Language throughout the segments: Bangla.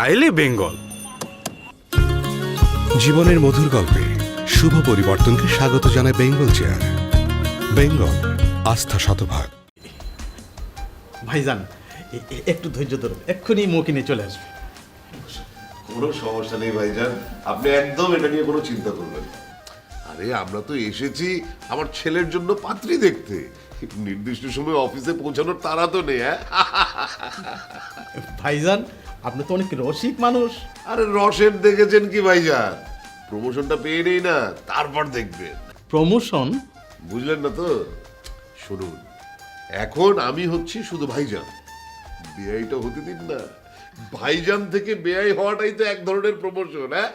আইলে বেঙ্গল। জীবনের মধুর গল্পে শুভ পরিবর্তনকে স্বাগত জানায় বেঙ্গল চেয়ার। বেঙ্গল, আস্থা শতভাগ। ভাইজান একটু ধৈর্য ধরুন, এক্ষুনি মৌকে নিয়ে চলে আসবে। কোনো সমস্যা নেই ভাইজান, আপনি একদম এটা নিয়ে কোনো চিন্তা করবেন না। আরে আমরা তো এসেছি আমার ছেলের জন্য পাত্রী দেখতে, নির্দিষ্ট সময় অফিসে পৌঁছানোর তাড়া তো নেই। হ্যাঁ ভাইজান আপনি তো অনেক রসিক মানুষ। আরে রসের দেখেছেন কি ভাইজান, প্রমোশনটা পেয়ে নেই না, তারপর দেখবেন। প্রমোশন? বুঝলেন না তো? শুনুন, এখন আমি হচ্ছি শুধু ভাইজান, বেআইটা হতে দিন না। ভাইজান থেকে বেআই হওয়াটাই তো এক ধরনের প্রমোশন। হ্যাঁ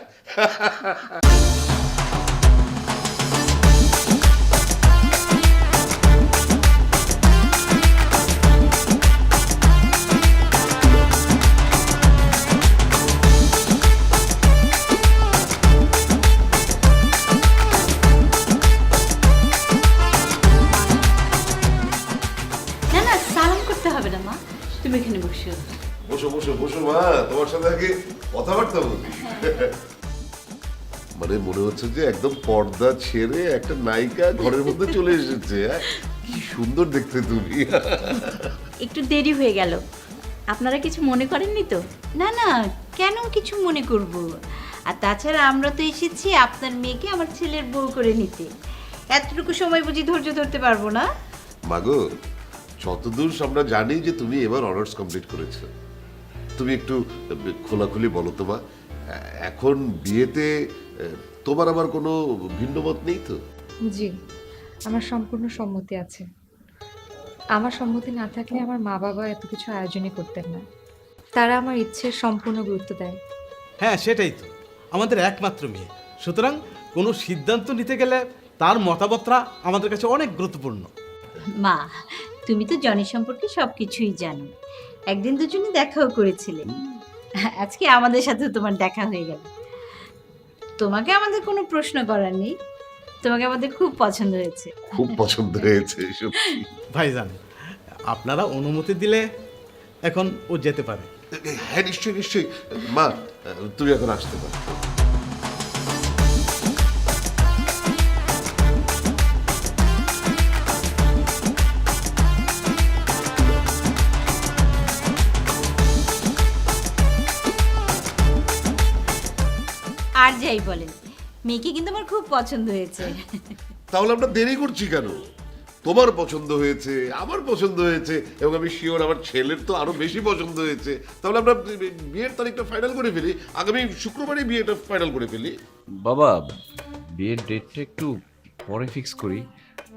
না না, সালাম করতে হবে না মা, তুমি এখানে বসো। বসো বসো বসো মা, তোমার সাথে আগে কথাবার্তা বলি। মানে মনে হচ্ছে যে একদম পর্দা ছেড়ে একটা নায়িকা ঘরের মধ্যে চলে এসেছে। হ্যাঁ কি সুন্দর দেখতে তুমি। একটু দেরি হয়ে গেল, আপনারা কিছু মনে করেননি তো? না না, কেন কিছু মনে করব? আর তাছাড়া আমরা তো এসেছি আপনার মেয়েকে আমার ছেলের বউ করে নিতে, এতটুকু সময় বুঝি ধৈর্য ধরতে পারবো না? মাগো, যতদূর আমরা জানি যে তুমি এবার অনার্স কমপ্লিট করেছো, তুমি একটু খোলাখুলি বলো তো মা, এখন বিয়েতে তোমার আবার কোনো ভিন্ন মত নেই তো? জি, আমার সম্পূর্ণ সম্মতি আছে। আমার সম্মতি না থাকলে আমার মা বাবা এত কিছু আয়োজনই করতেন না। তারা আমার ইচ্ছের সম্পূর্ণ গুরুত্ব দেয়। হ্যাঁ সেটাই তো, আমাদের একমাত্র মেয়ে, সুতরাং কোনো সিদ্ধান্ত নিতে গেলে তার মতামতটা আমাদের কাছে অনেক গুরুত্বপূর্ণ। মা, তুমি তো জনি সম্পর্কে সব কিছুই জানো, একদিন দুজনে দেখাও করেছিলে, আজকে আমাদের সাথে তোমার দেখা হয়ে গেল। তোমাকে আমাদের কোনো প্রশ্ন করার নেই, তোমাকে আমাদের খুব পছন্দ হয়েছে। খুব পছন্দ হয়েছে সত্যি। ভাইজান আপনারা অনুমতি দিলে এখন ও যেতে পারে। হ্যাঁ নিশ্চয়ই নিশ্চয়ই মা, তুমি এখন আসতে পারো। আর যাই বলেন, মেয়েকে কিন্তু আমার খুব পছন্দ হয়েছে। তাহলে আমরা দেরি করছি কেন? তোমার পছন্দ হয়েছে, আমার পছন্দ হয়েছে, এবং আমি শিওর আমার ছেলের তো আরো বেশি পছন্দ হয়েছে। তাহলে আমরা বিয়ের তারিখটা ফাইনাল করে ফেলি, আগামী শুক্রবারই বিয়েটা ফাইনাল করে ফেলি। বাবা, বিয়ের ডেটটা একটু পরে ফিক্স করি,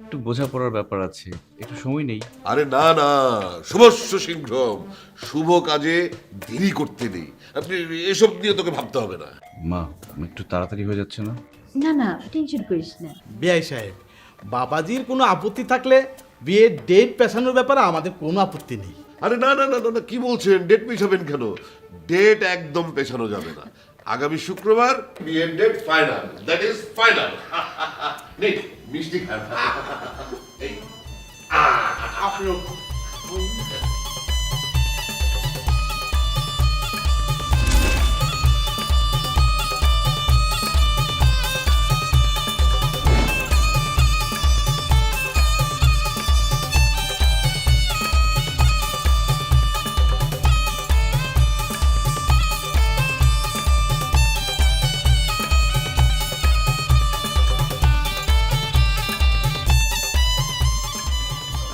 একটু বোঝাপড়ার ব্যাপার আছে, একটু সময় নেই। আরে না না, শুভস্য শীঘ্রম, শুভ কাজে দেরি করতে নেই। আপনি এসব নিয়ে তোকে ভাবতে হবে না। মা, একটু তাড়াতাড়ি হয়ে যাচ্ছে না? না না, টেনশন করিস না। বিআই সাহেব, বাবাজির কোনো আপত্তি থাকলে বিয়ের ডেট পেছানোর ব্যাপারে আমাদের কোনো আপত্তি নেই। আরে না না না না, কি বলছেন? ডেট পেছাবেন কেন? ডেট একদম পেছানো যাবে না। আগামী শুক্রবার বিয়ের date final, that is final. নেই মিষ্টি খান। এই, আপনিও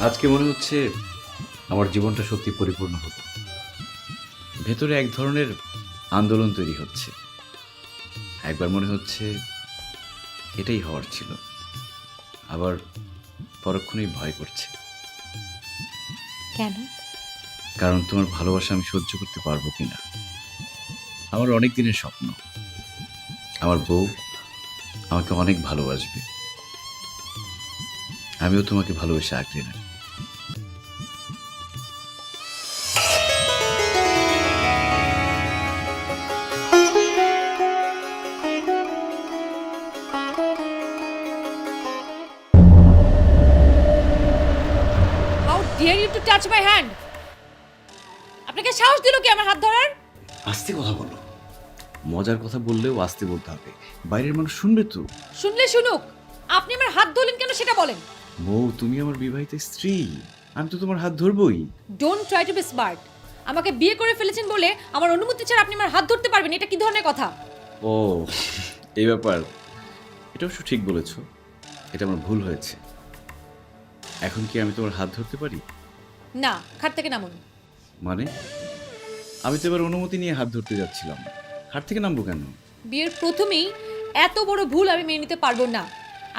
আজকে মনে হচ্ছে আমার জীবনটা সত্যি পরিপূর্ণ হলো। ভেতরে এক ধরনের আন্দোলন তৈরি হচ্ছে। একবার মনে হচ্ছে এটাই হওয়ার ছিল, আবার পরক্ষণেই ভয় করছে। কেন? কারণ তোমার ভালোবাসা আমি সহ্য করতে পারবো কিনা। আমার অনেক দিনের স্বপ্ন, আমার বউ আমাকে অনেক ভালোবাসবে, আমিও তোমাকে ভালোবেসে আঁকড়ে রাখি। How dare you to touch my hand? আপনাকে সাহস দিল কি আমার হাত ধরার? আস্তে কথা বলো। মজার কথা বললেও আস্তে বলতে হবে, বাইরের মানুষ শুনবে তো। শুনলে শুনুক, আপনি আমার হাত ধরলেন কেন সেটা বলেন। বউ, তুমি আমার বিবাহিত স্ত্রী, আমি তো তোমার হাত ধরবই। Don't try to be smart. আমাকে বিয়ে করে ফেলেছেন বলে আমার অনুমতি ছাড়া আপনি আমার হাত ধরতে পারবেন, এটা কি ধরনের কথা? ও, এই ব্যাপার। এটা অবশ্য ঠিক বলেছো, এটা আমার ভুল হয়েছে। এখন কি আমি তোমার হাত ধরতে পারি? না, খাট থেকে নামুন। মানে আমি তো এবার অনুমতি নিয়ে হাত ধরতে যাচ্ছিলাম, হাত থেকে নামবো কেন? বিয়ের প্রথমেই এত বড় ভুল আমি মেনে নিতে পারবো না।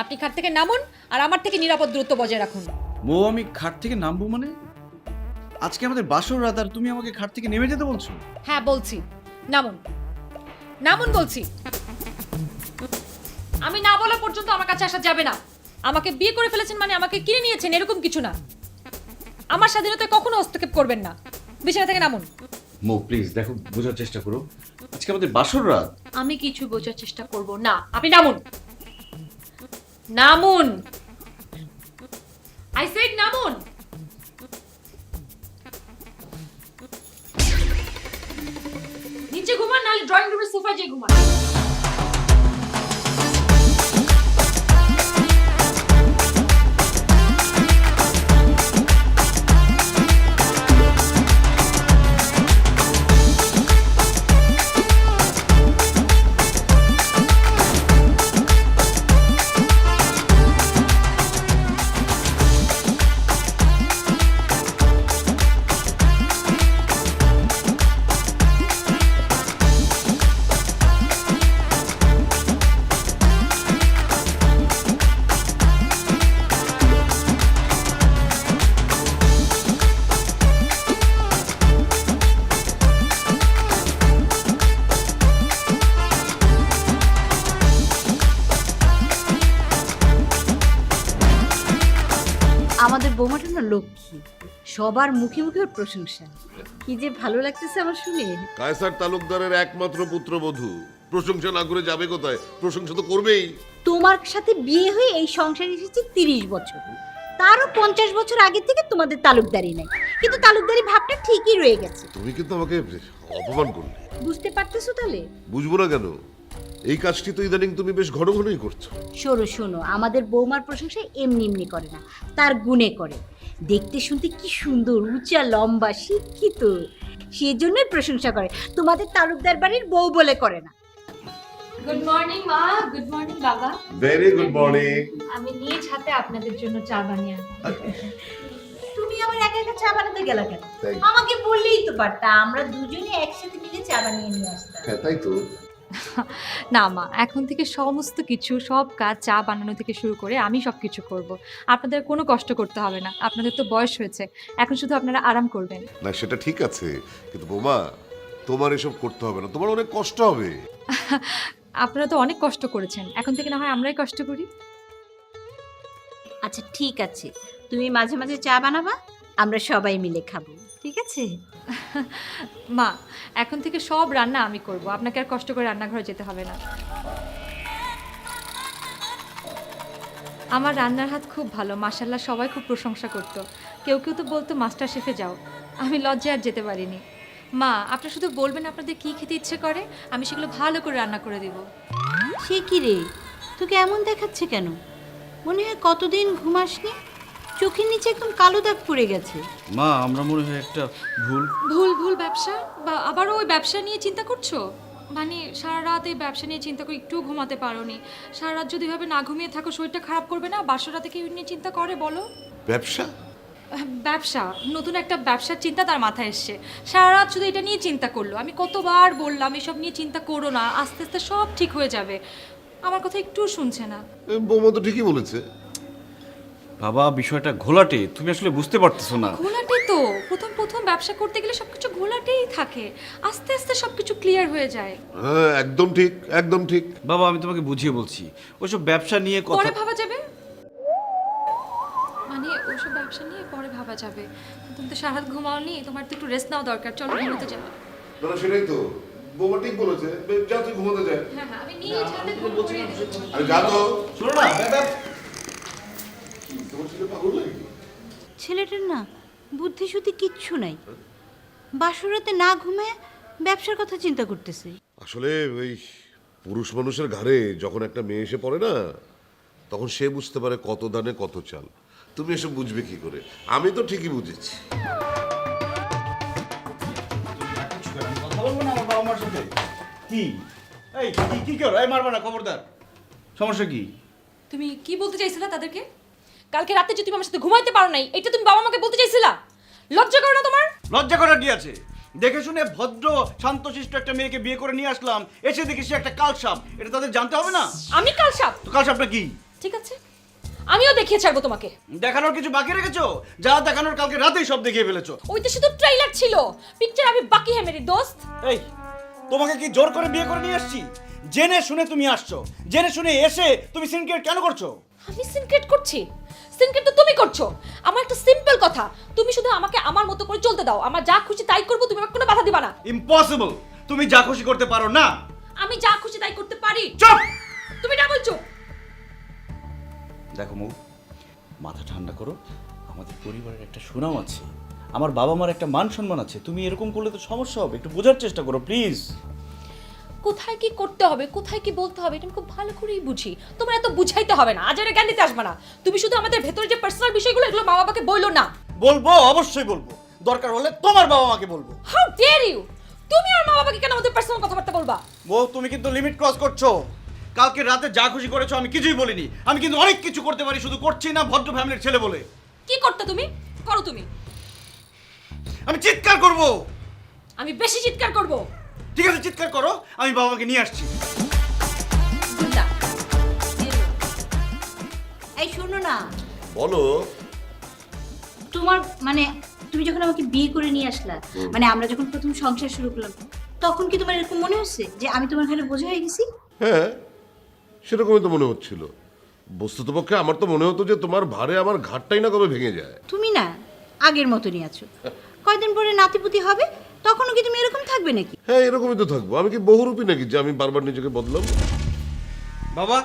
আপনি খাট থেকে নামুন আর আমার থেকে নিরাপদ দূরত্ব বজায় রাখুন। বউ, আমি খাট থেকে নামবো মানে? আজকে আমাদের বাসর রাত আর তুমি আমাকে খাট থেকে নেমে যেতে বলছো? হ্যাঁ বলছি, নামুন। নামুন বলছি। আমি না বলা পর্যন্ত আমার কাছে আসা যাবে না। আমাকে বিয়ে করে ফেলেছেন মানে আমাকে কিনে নিয়েছেন এরকম কিছু না। আমার স্বাধীনতায় কখনো হস্তক্ষেপ করবেন না। বিছানা থেকে নামুন। মো, প্লিজ দেখো, বোঝার চেষ্টা করো, আজকে আমাদের বাসর রাত। আমি কিছু বোঝার চেষ্টা করব না। আপনি নামুন। নামুন। I said নামুন। নিচে ঘুমান, নাহলে ড্রয়িং রুমের সোফায় যেয়ে ঘুমান। আমাদের বৌমাটা না লক্ষ্মী, সবার মুখে মুখে ওর প্রশংসা। কি যে ভালো লাগতেছে আমার শুনে। কায়সার তালুকদারের একমাত্র পুত্রবধূ, প্রশংসা না করে যাবে কোথায়? প্রশংসা তো করবেই। তোমার সাথে বিয়ে হয়ে এই সংসারে এসেছি 30 বছর, তারও 50 বছর আগে থেকে তোমাদের তালুকদারি নাই, কিন্তু তালুকদারি ভাবটা ঠিকই রয়ে গেছে। তুমি কিন্তু আমাকে অপমান করলে। বুঝতে পারতেছো তাহলে? বুঝবো না কেন? এই কাজটি তো ইদানিং তুমি বেশ ঘন ঘনই করছো। শোনো শোনো, আমাদের বৌমার প্রশংসা এমনি এমনি করে না, তার গুণে করে। দেখতে শুনতে কি সুন্দর, উঁচা লম্বা, শিক্ষিত, সেজন্যই প্রশংসা করে। তোমাদের তালুকদার বাড়ির বউ বলে করে না। গুড মর্নিং মা, গুড মর্নিং বাবা। Very good morning. আমি নিজ হাতে আপনাদের জন্য চা বানিয়ে আনলাম। তুমি আমার একা একা চা বানাতে গেলা কেন? Thank you. আমাকে বললেই তো পারতা, আমরা দুজনে একসাথে মিলে চা বানিয়ে নিয়ে আসতাম। হ্যাঁ, তাই তো। না মা, এখন থেকে সমস্ত কিছু, সব কাজ, চা বানানো থেকে শুরু করে আমি সব কিছু করব। আপনাদের কোনো কষ্ট করতে হবে না, আপনাদের তো বয়স হয়েছে, এখন শুধু আপনারা আরাম করবেন। না, সেটা ঠিক আছে, কিন্তু বোমা, তোমার এসব করতে হবে না, তোমার অনেক কষ্ট হবে। আপনারা তো অনেক কষ্ট করেছেন, এখন থেকে না হয় আমরাই কষ্ট করি। আচ্ছা ঠিক আছে, তুমি মাঝে মাঝে চা বানাবা, আমরা সবাই মিলে খাবো, ঠিক আছে? মা, এখন থেকে সব রান্না আমি করব, আপনাকে আর কষ্ট করে রান্নাঘরে যেতে হবে না। আমার রান্নার হাত খুব ভালো, মাশাল্লাহ, সবাই খুব প্রশংসা করতো। কেউ কেউ তো বলতো মাস্টার শেফে যাও। আমি লজ্জায় আর যেতে পারিনি। মা, আপনারা শুধু বলবেন আপনাদের কী খেতে ইচ্ছে করে, আমি সেগুলো ভালো করে রান্না করে দেব। সে কি রে, তোকে এমন দেখাচ্ছে কেন? মনে হয় কতদিন ঘুমাসনি, চোখের নিচে একদম কালো দাগ পড়ে গেছে। মা, আমরা মনে হয় একটা ভুল ভুল ব্যবসা, বা আবারও ওই ব্যবসা নিয়ে চিন্তা করছো? মানে সারা রাত এই ব্যবসা নিয়ে চিন্তা করে একটুও ঘুমাতে পারোনি? সারা রাত যদি এভাবে না ঘুমিয়ে থাকো শরীরটা খারাপ করবে না? বাসর রাতে কেউ নিয়ে চিন্তা করে বলো? ব্যবসা? ব্যবসা, নতুন একটা ব্যবসার চিন্তা তার মাথায় এসছে, সারা রাত শুধু এটা নিয়ে চিন্তা করলো। আমি কতবার বললাম এসব নিয়ে চিন্তা করো না, আস্তে আস্তে সব ঠিক হয়ে যাবে। আমার কথা একটুও শুনছে না। বৌমা তো ঠিকই বলেছে। বাবা, বিষয়টা ঘোলাটে, তুমি আসলে বুঝতে পারতেছো না। ঘোলাটে তো, প্রথম ব্যবসা করতে গেলে সবকিছু ঘোলাটেই থাকে, আস্তে আস্তে সবকিছু ক্লিয়ার হয়ে যায়। হ্যাঁ, একদম ঠিক, একদম ঠিক। বাবা, আমি তোমাকে বুঝিয়ে বলছি, ওইসব ব্যবসা নিয়ে পরে কথা। ভাবা যাবে, মানে ওসব ব্যবসা নিয়ে পরে ভাবা যাবে। তুমি তো সারা রাত ঘুমাওনি, তোমার তো একটু রেস্ট নেওয়া দরকার, চলো ঘুমোতে যাও। না, সেটাই তো, বৌমা ঠিক বলেছে, যা তুই ঘুমাতে যায়। হ্যাঁ হ্যাঁ, আমি নিজ হাতে ঘুম করিয়ে দেবো। আরে যা তো। শোনো না, কি, তোমার ছেলে পাগল নাকি? ছেলেটার না বুদ্ধি শুদ্ধি কিচ্ছু নাই, বাসরাতে না ঘুমায় ব্যবসার কথা চিন্তা করতেছি। আসলে ওই পুরুষ মানুষের ঘাড়ে যখন একটা মেয়ে এসে পড়ে না, তখন সে বুঝতে পারে কত দানে কত চাল। তুমি এসব বুঝবে কি করে? আমি তো ঠিকই বুঝেছি। কথা বলবো না আমার বাবা মার সাথে? কি এই কি করো? এই মারবা না, খবরদার। সমস্যা কি? তুমি কি বলতে চাইছিলা তাদেরকে? কালকে রাতে যে তুমি আমার সাথে ঘুমাইতে পারো নাই, এটা তুমি বাবা মাকে বলতে চাইছিলা? লজ্জা করো না তোমার? লজ্জা করার কি আছে? দেখে শুনে ভদ্র শান্তশিষ্ট একটা মেয়েকে বিয়ে করে নিয়ে আসলাম, এসে দেখি সে একটা কালসাপ। এটা তাদের জানতে হবে না? আমি কালসাপ? তো কালসাপটা কি? ঠিক আছে, আমিও দেখিয়ে ছাড়বো তোমাকে। দেখানোর কিছু বাকি রেখেছো? যা দেখানোর কালকে রাতেই সব দেখিয়ে ফেলেছো। ওই তো শুধু ট্রেইলার ছিল, পিকচার আমি বাকি হ্যাঁ মেরি দোস্ত। এই তোমাকে কি জোর করে বিয়ে করে নিয়ে আসছি? জেনে শুনে তুমি আসছো, জেনে শুনে এসে তুমি সিনক্রেট কেন করছো? আমি সিনক্রেট করছি? সিনক্রেট তো তুমি করছো। আমার একটা সিম্পল কথা, তুমি শুধু আমাকে আমার মতো করে চলতে দাও, আমার যা খুশি তাই করবো, তুমি আমাকে কোনো বাধা দিবা না। ইম্পসিবল! তুমি যা খুশি করতে পারো না। আমি যা খুশি তাই করতে পারি। চুপ! তুমি না বলছো? দেখো মৌ, মাথা ঠান্ডা করো। আমাদের পরিবারের একটা সুনাম আছে, আমার বাবা মার একটা মান সম্মান আছে। তুমি এরকম করলে তো সমস্যা হবে। একটু বোঝার চেষ্টা করো প্লিজ। কোথায় কি করতে হবে, কোথায় কি বলতে হবে, এটা আমি খুব ভালো করেই বুঝি। তোমার এত বুঝাইতে হবে না, আজের জ্ঞান দিতে আসবে না। তুমি শুধু আমাদের ভেতরে যে পার্সোনাল বিষয়গুলো, এগুলো মা বাবাকে বললো না। বলবো, অবশ্যই বলবো। দরকার হলে তোমার বাবা মাকে বলবো। How dare you! তুমি আর মা বাবাকে কেন আমাদের পার্সোনাল কথাবার্তা বলবা? বউ, তুমি কিন্তু লিমিট ক্রস করছো। কালকে রাতে যা খুশি করেছো আমি কিছুই বলিনি। আমি কিন্তু অনেক কিছু করতে পারি, শুধু করছি না ভদ্র ফ্যামিলির ছেলে বলে। কি করতে তুমি? করো তুমি। আমি চিৎকার করব। আমি বেশি চিৎকার করব। ঠিক আছে, চিৎকার করো, আমি বাবা মাকে নিয়ে আসছি। না। এই শোনো না, বলো। তোমার মানে তুমি যখন আমাকে বিয়ে করে নিয়ে আসলা, মানে আমরা যখন প্রথম সংসার শুরু করলাম, তখন কি তোমার এরকম মনে হচ্ছে যে আমি তোমার ঘরে বোঝা হয়ে গেছি? হ্যাঁ, সেরকমই তো মনে হচ্ছিল। বস্তুতপক্ষে আমার তো মনে হতো যে তোমার ভারে আমার ঘাটটাই না কবে ভেঙে যায়। তুমি না আগের মতনই আছো। কয়দিন পরে নাতিপুতি হবে, তখনও কি তুমি এরকম থাকবে নাকি? হ্যাঁ, এরকমই তো থাকবো। আমি কি বহুরূপী নাকি যে আমি বারবার নিজেকে বদলাম? বাবা,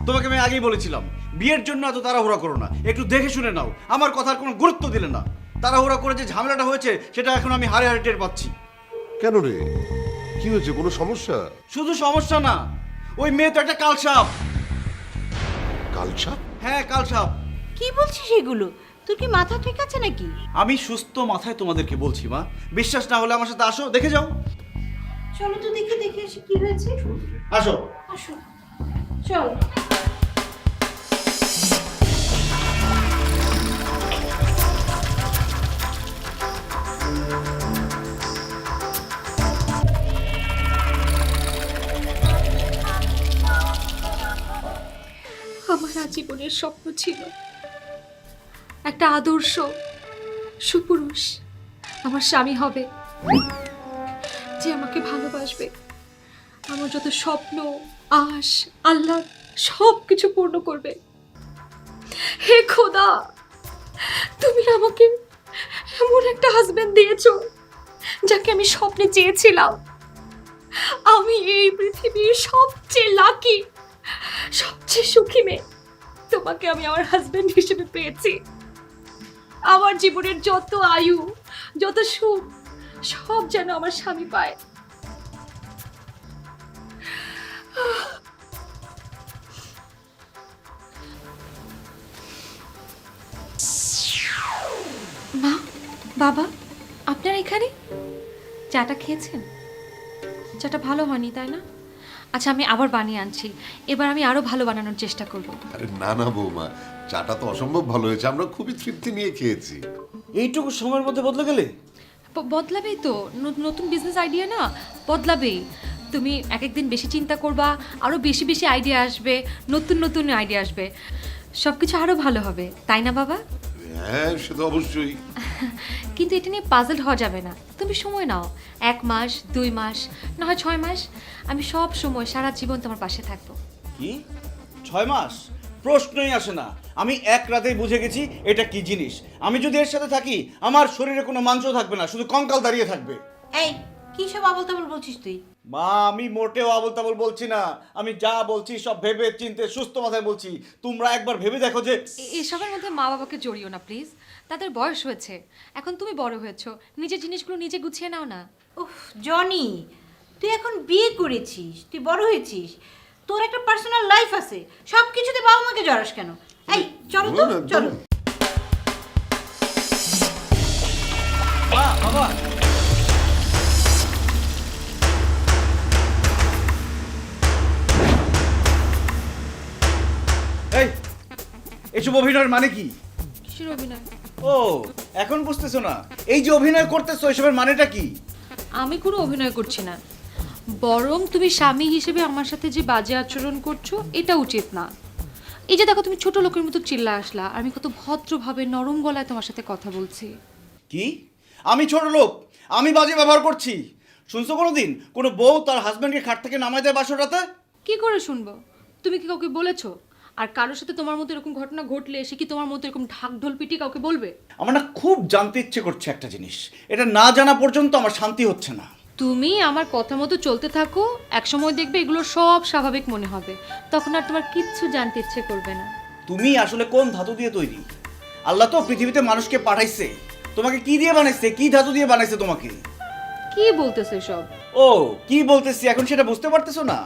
তোমাকে আমি আগেই বলেছিলাম বিয়ের জন্য এত তাড়াহুড়া করো না, একটু দেখে শুনে নাও। আমার কথার কোনো গুরুত্ব দিলে না। তাড়াহুড়া করে যে ঝামেলাটা হয়েছে সেটা এখন আমি হারে হারে টের পাচ্ছি। কেন রে, কি হয়েছে? কোনো সমস্যা? শুধু সমস্যা না, ওই মেয়ে তো একটা কালসাপ। কালসা? হ্যাঁ, কালসাপ। কি বলছিস এগুলো? তোর কি মাথা ঠিক আছে নাকি? আমি সুস্থ মাথায় তোমাদেরকে বলছি মা। বিশ্বাস না হলে আমার সাথে আসো, দেখে যাও। চলো তো দেখে দেখে এসে কি হয়েছে। আসো। আসো, চল। আমার আজীবনের স্বপ্ন ছিল একটা আদর্শ সুপুরুষ আমার স্বামী হবে, যে আমাকে ভালোবাসবে, আমার যত স্বপ্ন আশ আল্লাহ সব কিছু পূর্ণ করবে। হে খোদা, তুমি আমাকে এমন একটা হাজবেন্ড দিয়েছো যাকে আমি স্বপ্নে চেয়েছিলাম। আমি এই পৃথিবীর সবচেয়ে লাকি, সবচেয়ে সুখী মেয়ে। তোমাকে আমি আমার হাজবেন্ড হিসেবে পেয়েছি। আমার জীবনের যত আয়ু, যত সুখ, সব যেন আমার স্বামী পায়। মা, বাবা, আপনারা এখানে? চাটা খেয়েছেন? চাটা ভালো হয়নি তাই না? আচ্ছা, আমি আবার বানিয়ে আনছি। এবার আমি আরো ভালো বানানোর চেষ্টা করব। আরে না না বৌমা, চাটা তো অসম্ভব ভালো হয়েছে। আমরা খুবই তৃপ্তি নিয়ে খেয়েছি। এইটুকু সময়ের মধ্যে বদলে গেলে? বদলাবেই তো, নতুন বিজনেস আইডিয়া না, বদলাবেই। তুমি এক একদিন বেশি চিন্তা করবা, আরো বেশি বেশি আইডিয়া আসবে, নতুন নতুন আইডিয়া আসবে, সবকিছু আরো ভালো হবে, তাই না বাবা? হ্যাঁ, সে তো অবশ্যই। কিন্তু এটা নিয়ে পাজলড হওয়া যাবে না। তুমি সময় নাও, 1 মাস 2 মাস না হয় 6 মাস। আমি সব সময় সারা জীবন তোমার পাশে থাকবো। কি 6 মাস? প্রশ্নই আসে না। আমি এক রাতেই বুঝে গেছি এটা কি জিনিস। আমি যদি এর সাথে থাকি আমার শরীরে কোনো মাংস থাকবে না, শুধু কঙ্কাল দাঁড়িয়ে থাকবে। এই কি সব আবল তাবল বলছিস তুই? মা, আমি মোটেও আবল তাবল বলছি না। আমি যা বলছি সব ভেবে চিন্তে সুস্থ মাথায় বলছি। তোমরা একবার ভেবে দেখো যে এসবের মধ্যে মা বাবাকে জড়িও না প্লিজ। তাদের বয়স হয়েছে, এখন তুমি বড় হয়েছো, নিজের জিনিসগুলো নিজে গুছিয়ে নাও না। উফ জনি, তুই এখন বিয়ে করেছিস, তুই বড় হয়েছিস, তোর একটা পার্সোনাল লাইফ আছে, সব কিছুতে বাবা মাকে জড়াস কেন? এই চলো তো, না, না, চলো। বাবা এই এসব অভিনয়ের মানে কি? কিসের অভিনয়? ও এখন বুঝতেছো না? এই যে অভিনয় করতেছো এসবের মানেটা কি? আমি কোনো অভিনয় করছি না, বরং তুমি স্বামী হিসেবে আমার সাথে যে বাজে আচরণ করছো এটা উচিত না। এই যে দেখো তুমি ছোট লোকের মতো চিল্লা আসলা, আমি কত ভদ্রভাবে নরম গলায় তোমার সাথে কথা বলছি। কি আমি ছোট লোক? আমি বাজে ব্যবহার করছি? শুনছো কোনোদিন কোনো বউ তার হাজবেন্ডকে খাট থেকে নামায় দেয় বাসরাতে? কি করে শুনবো? তুমি কি কাউকে বলেছো? আর কারোর সাথে তোমার মতো এরকম ঘটনা ঘটলে সে কি তোমার মতো এরকম ঢাক ঢোল পিটিয়ে কাউকে বলবে? আমার না খুব জানতে ইচ্ছে করছে একটা জিনিস, এটা না জানা পর্যন্ত আমার শান্তি হচ্ছে না। তুমি আমার কথা মতো চলতে থাকো, একসময় দেখবে এগুলো সব স্বাভাবিক মনে হবে, তখন আর তোমার কিচ্ছু জানতে ইচ্ছে করবে না। তুমি আসলে কোন ধাতু দিয়ে তৈরি? আল্লাহ তো পৃথিবীতে মানুষকে পাঠাইছে, তোমাকে কি দিয়ে বানাইছে? কি ধাতু দিয়ে বানাইছে তোমাকে? কি বলতেছো সব? ও কি বলতেছি এখন সেটা বুঝতে পারতেছো না?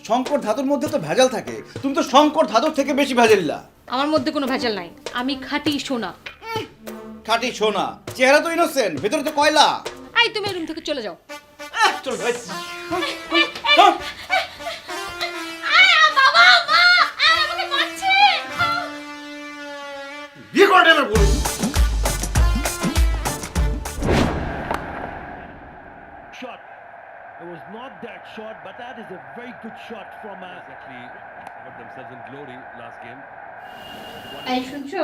শঙ্কর ধাতুর মধ্যে তো ভেজাল থাকে, তুমি তো শঙ্কর ধাতুর থেকে বেশি ভেজাল্লা। আমার মধ্যে কোনো ভেজাল নাই, আমি খাঁটি সোনা। খাঁটি সোনা, চেহারা তো ইনোসেন্ট, ভেতরে তো কয়লা। এই তুমি রুম থেকে চলে যাও। চল ভাই। বিয়ে করাটা এবার বলুন। Shot. It was not that shot, but that is a very good shot from Exactly put themselves in glory last game. এই শুনছো,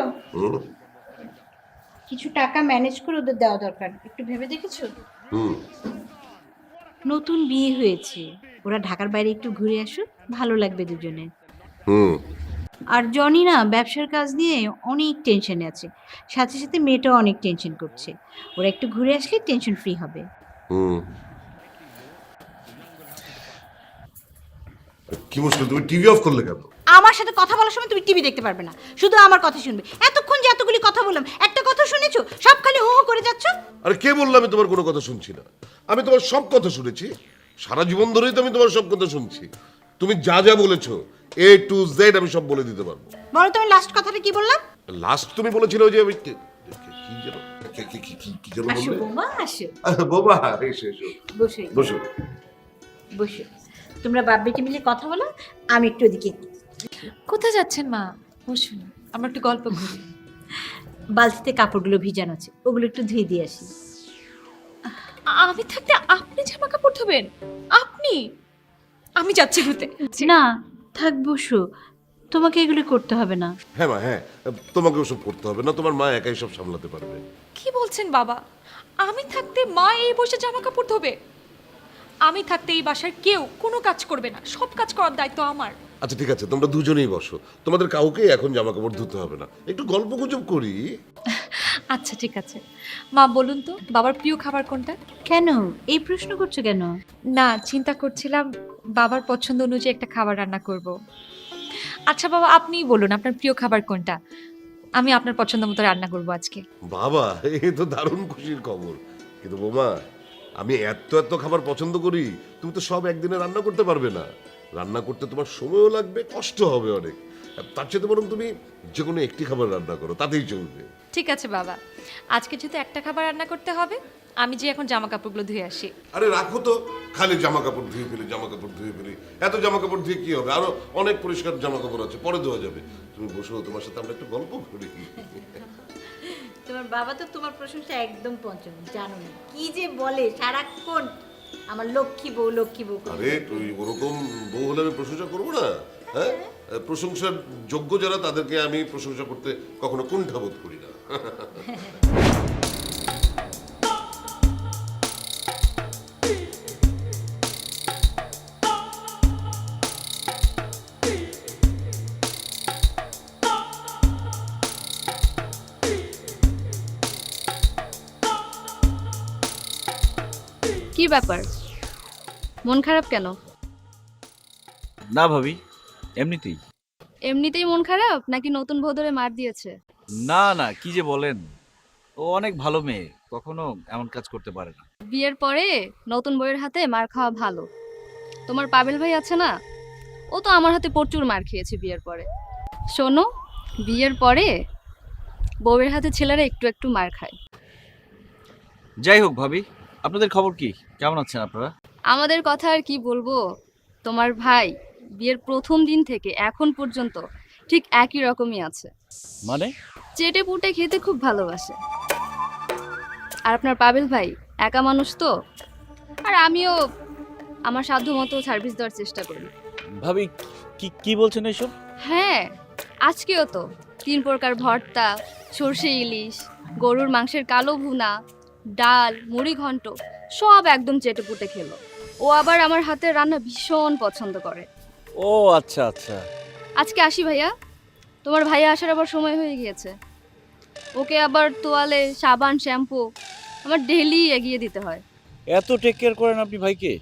কিছু টাকা ম্যানেজ করে ওদের দেওয়া দরকার, একটু ভেবে দেখেছো? নতুন বিয়ে হয়েছে, ওরা ঢাকার বাইরে একটু ঘুরে আসুক, ভালো লাগবে দুজনে। আর জনি না ব্যবসার কাজ নিয়ে অনেক টেনশনে আছে, সাথে সাথে মেয়েটাও অনেক টেনশন করছে, ওরা একটু ঘুরে আসলে টেনশন ফ্রি হবে। কি মুশকিল, তুমি টিভি অফ করলে কেন? আমার সাথে কথা বলার সময় তুমি টিভি দেখতে পারবে না, শুধু আমার কথা শুনবে। এতক্ষণ যে এতগুলি কথা বললাম, একটা কথা শুনেছো? সব খালি হো হো করে যাচ্ছ। আরে কে বললো আমি তোমার কোনো কথা শুনছি না? আমি তোমার সব কথা শুনেছি, সারা জীবন ধরেই তো আমি তোমার সব কথা শুনছি। তুমি যা যা বলেছো A to Z আমি সব বলে দিতে পারবো। বলো তুমি লাস্ট কথাটা কি বললাম? লাস্ট তুমি বলেছিলে ওই যে আমি কি যেন কি যেন আসো বললে? বৌমা, আসো, বোমা এসো এসো বসো বসো। বসো। তোমরা বাপ বেটি মিলে কথা বলো, আমি একটু ওদিকে। কোথায় যাচ্ছেন মা? বসুন, আমরা একটু গল্প করি। বালতিতে কাপড়গুলো ভিজানো আছে, ওগুলো একটু ধুয়ে দিয়ে আসি। আমি থাকতে আপনি জামা কাপড় ধোবেন? আপনি? আমি যাচ্ছি ধুতে। না থাক, বসো, তোমাকে এগুলো করতে হবে না। হ্যাঁ মা, হ্যাঁ তোমাকে ওসব করতে হবে না, তোমার মা একাই সব সামলাতে পারবে। কি বলছেন বাবা? আমি থাকতে মা এই বসে জামা কাপড় ধোবে? আমি থাকতে এই বাসার কেউ কোনো কাজ করবে না, সব কাজ করার দায়িত্ব আমার। আচ্ছা ঠিক আছে, তোমরা দুজনেই বসো, তোমাদের কাউকে এখন জামা কাপড় ধুতে হবে না, একটু গল্প গুজব করি। আচ্ছা ঠিক আছে। মা বলুন তো, বাবার প্রিয় খাবার কোনটা? কেন এই প্রশ্ন করছো কেন? না, চিন্তা করছিলাম বাবার পছন্দ অনুযায়ী একটা খাবার রান্না করব। আচ্ছা বাবা, আপনিই বলুন আপনার প্রিয় খাবার কোনটা, আমি আপনার পছন্দ মতো রান্না করব আজকে। বাবা এ তো দারুণ খুশির খবর, কিন্তু বোমা আমি এত এত খাবার পছন্দ করি, তুমি তো সব একদিনে রান্না করতে পারবে না, রান্না করতে তোমার সময়ও লাগবে, কষ্ট হবে অনেক। তার চেয়ে বরং তুমি যে কোনো একটি খাবার রান্না করো, তাতেই চলবে। ঠিক আছে বাবা, আজকে যেহেতু একটা খাবার রান্না করতে হবে, আমি যে এখন জামা কাপড়গুলো ধুয়ে আসি। আরে রাখো তো, খালি জামা কাপড় ধুয়ে ফেলি, জামা কাপড় ধুয়ে ফেলি, এত জামা কাপড় ধুয়ে কি হবে? আরো অনেক পরিষ্কার জামা কাপড় আছে, পরে ধোয়া যাবে। তুমি বসো, তোমার সাথে আমরা একটু গল্প করি। তোমার বাবা তো তোমার প্রশংসা একদম পঞ্চম, জানো না কি যে বলে সারাক্ষণ, আমার লক্ষ্মী বউ লক্ষ্মী বউ করে। আরে তুই ওরকম বউ হলে আমি প্রশংসা করবো না? হ্যাঁ, প্রশংসার যোগ্য যারা তাদেরকে আমি প্রশংসা করতে কখনো কুণ্ঠাবোধ করি না। কি ব্যাপার, মন খারাপ কেন? না ভাবি, এমনিতেই। এমনিতেই মন খারাপ নাকি নতুন বউ ধরে মার দিয়েছে? না না, কি যে বলেন। ও অনেক ভালো মেয়ে, কখনো এমন কাজ করতে পারে না। বিয়ের পরে নতুন বউয়ের হাতে মার খাওয়া ভালো। তোমার পাবেল ভাই আছে না, ও তো আমার হাতে প্রচুর মার খেয়েছে বিয়ের পরে। শোনো, বিয়ের পরে বউয়ের হাতে ছেলেরা একটু একটু মার খায়। যাই হোক ভাবি, আপনাদের খবর কি? কেমন আছেন আপনারা? আমাদের কথা আর কি বলবো, তোমার ভাই বিয়ের প্রথম দিন থেকে এখন পর্যন্ত ঠিক একই রকমই আছে। মানে? চেটে পুটে খেতে খুব ভালোবাসে। আর আপনার পাবেল ভাই একা মানুষ তো, আর আমিও আমার সাধ্য মতো সার্ভিস দেওয়ার চেষ্টা করি। ভাবি কি কি বলছেন এসব? হ্যাঁ, আজকেও তো 3 প্রকার ভর্তা, সর্ষে ইলিশ, গরুর মাংসের কালো ভুনা, ডাল, মুড়ি ঘন্ট সব একদম চেটে পুটে খেলো। ও আবার আমার হাতের রান্না ভীষণ পছন্দ করে। ও আচ্ছা আচ্ছা। আজকে আসি ভাইয়া, তোমার ভাইয়া আসার আবার সময় হয়ে গিয়েছে। ওকে আবার তোয়ালে, সাবান, শ্যাম্পু আমার ডেইলি এগিয়ে দিতে হয়। এত টেক কেয়ার করেন আপনি ভাইকে?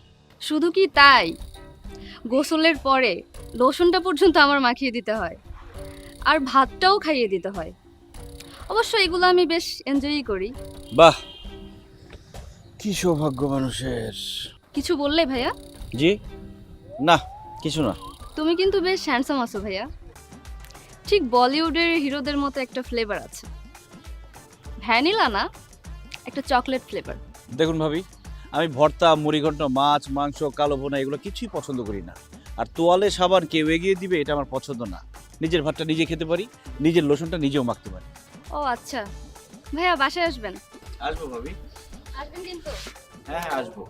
শুধু কি তাই, গোসলের পরে লোশনটা পর্যন্ত আমার মাখিয়ে দিতে হয়, আর ভাতটাও খাইয়ে দিতে হয়। অবশ্য এগুলো আমি বেশ এনজয়ই করি। বাহ, কি সৌভাগ্য মানুষের। কিছু বললে ভাইয়া? জি না, কিছু না। তুমি কিন্তু বেশ হ্যান্ডসাম আছো ভাইয়া, ঠিক বলিউডের হিরোদের মতো একটা ফ্লেভার আছে। ভ্যানিলা না, একটা চকলেট ফ্লেভার। দেখুন ভাবি, আমি ভর্তা, মুড়িঘণ্ট, মাছ, মাংস, কালো ভুনা এগুলো কিছুই পছন্দ করি না। আর তোয়ালে, সাবান কেউ এগিয়ে দিবে এটা আমার পছন্দ না। নিজের ভাতটা নিজে খেতে পারি, নিজের লোশনটা নিজেও মাখতে পারি। ও আচ্ছা, ভাইয়া বাসায় আসবেন? আসবো ভাবি। আসবেন কিন্তু? হ্যাঁ হ্যাঁ আসবো।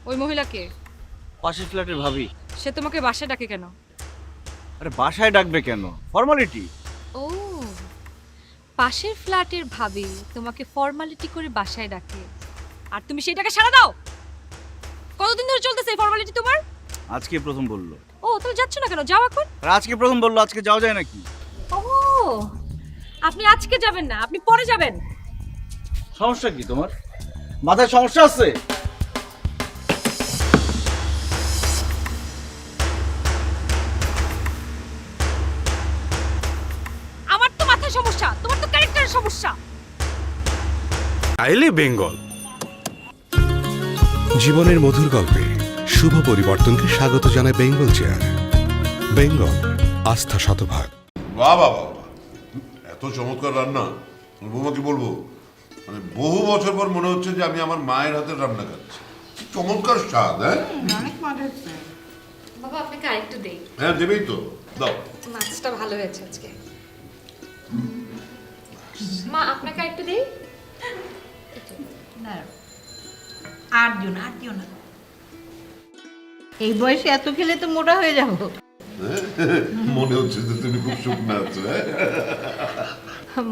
ওই মহিলাকে? পাশের ফ্ল্যাটের ভাবি। সে তোমাকে বাসায় ডাকে কেন? আরে বাসায় ডাকবে কেন, ফর্মালিটি। ও, পাশের ফ্ল্যাটের ভাবি তোমাকে ফর্মালিটি করে বাসায় ডাকে, আর তুমি সেইটাকে সাড়া দাও? কতদিন ধরে চলতেছে এই ফর্মালিটি তোমার? আজকে প্রথম বললো। ও, তুমি যাচ্ছ না কেন? যাও এখন। আর আজকে প্রথম বললো, আজকে যাওয়া যায় নাকি? ও, আপনি আজকে যাবেন না, আপনি পরে যাবেন। সমস্যা কি তোমার? মাথায় সমস্যা আছে? আমার তো মাথায় সমস্যা, তোমার তো ক্যারেক্টারের সমস্যা। আইলে বেঙ্গল জীবনের মধুর গল্পে শুভ পরিবর্তনকে স্বাগত জানায় বেঙ্গল চেয়ার। বেঙ্গল, আস্থা শতভাগ। বাহ বাহ বাহ বাহ। এত চমৎকার রান্না, বৌমাকে বলবো, মানে বহু বছর পর মনে হচ্ছে যে আমি আমার মায়ের হাতের রান্না খাচ্ছি। কি চমৎকার স্বাদ। হ্যাঁ বাবা, আপনাকে আরেকটু দেই। হ্যাঁ দেবেই তো, দাও। মাছটা ভালো হয়েছে আজকে। মা, আপনাকে আরেকটু দেই। না, আর দিও না। এই বয়সে এত খেলে তো মোটা হয়ে যাবো। মনে হচ্ছে যে তুমি খুব শুকনো আছো।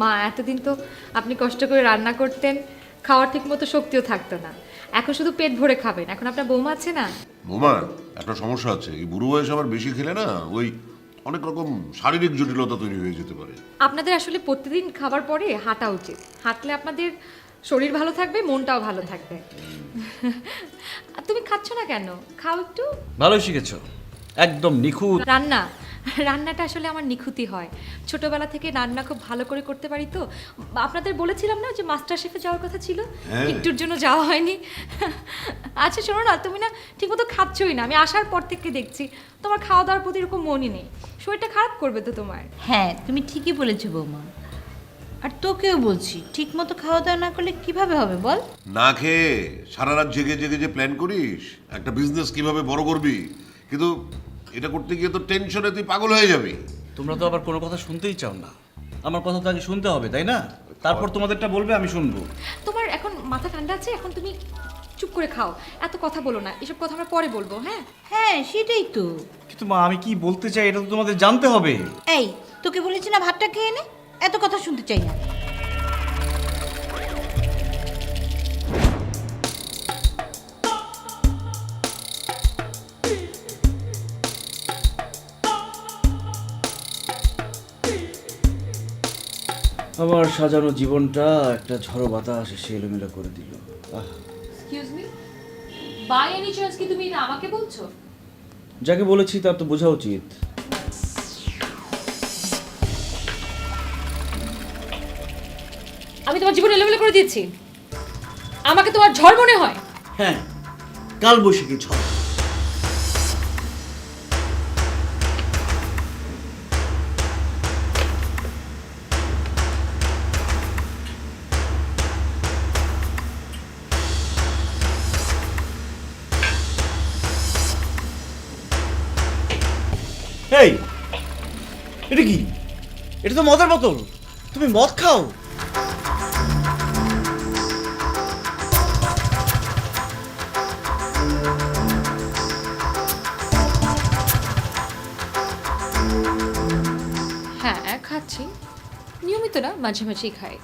মা, এতদিন তো আপনি কষ্ট করে রান্না করতেন, খাওয়ার ঠিক মতো শক্তিও থাকতো না। এখন শুধু পেট ভরে খাবেন। এখন আপনার বৌমা আছে না? বৌমার একটা সমস্যা আছে, এই বুড়ো বয়সে আবার বেশি খেলে না ওই অনেক রকম শারীরিক জটিলতা তৈরি হয়ে যেতে পারে। আপনাদের আসলে প্রতিদিন খাবার পরে হাঁটা উচিত। হাঁটলে আপনাদের শরীর ভালো থাকবে, মনটাও ভালো থাকবে। আর তুমি খাচ্ছ না কেন? খাও একটু। ভালোই শিখেছো, একদম নিখুঁত। রান্নাটা আসলে আমার নিখুঁতি হয়। ছোটবেলা থেকে রান্না খুব ভালো করে করতে পারি তো। আপনাদের বলেছিলাম না যে মাস্টার শেফে যাওয়ার কথা ছিল, একটুর জন্য যাওয়া হয়নি। আচ্ছা শোনো না, তুমি না ঠিকমতো খাচ্ছই না। আমি আসার পর থেকে দেখছি তোমার খাওয়া দাওয়ার প্রতি এরকম মনই নেই। শরীরটা খারাপ করবে তো তোমার। হ্যাঁ, তুমি ঠিকই বলেছো বৌমা। আর তোকেও বলছি, ঠিক মতো খাওয়া দাওয়া না করলে কিভাবে হবে বল? না খেয়ে সারা রাত জেগে জেগে যে প্ল্যান করিস একটা বিজনেস কিভাবে বড় করবি, কিন্তু এটা করতে গিয়ে তো টেনশনে তুই পাগল হয়ে যাবি। তোমরা তো আবার কোনো কথা শুনতেই চাও না। আমার কথা তো আগে শুনতে হবে, তাই না? তারপর তোমাদেরটা বলবে, আমি শুনবো। তোমার এখন মাথা ঠান্ডা আছে, এখন তুমি চুপ করে খাও, এত কথা বলো না। এসব কথা আমরা পরে বলবো। হ্যাঁ হ্যাঁ, সেটাই তো। কিন্তু মা, আমি কি বলতে চাই এটা তো তোমাদের জানতে হবে। এই, তোকে বলেছি না ভাতটা খেয়ে নে, এত কথা শুনতে চাই না। আমার সাজানো জীবনটা একটা ঝড়ো বাতাস এসে এলোমেলো করে দিল। Excuse me, by any chance কি তুমি এটা আমাকে বলছো? যাকে বলেছি তার তো বোঝা উচিত। আমি তোমার জীবন এলোমেলো করে দিয়েছি? আমাকে তোমার ঝড় মনে হয়? হ্যাঁ, কাল বৈশাখী ঝড়। এই, এটা কি? এটা তো মদের বোতল। তুমি মদ খাও? হ্যাঁ খাচ্ছি, নিয়মিত না, মাঝে মাঝেই খাই।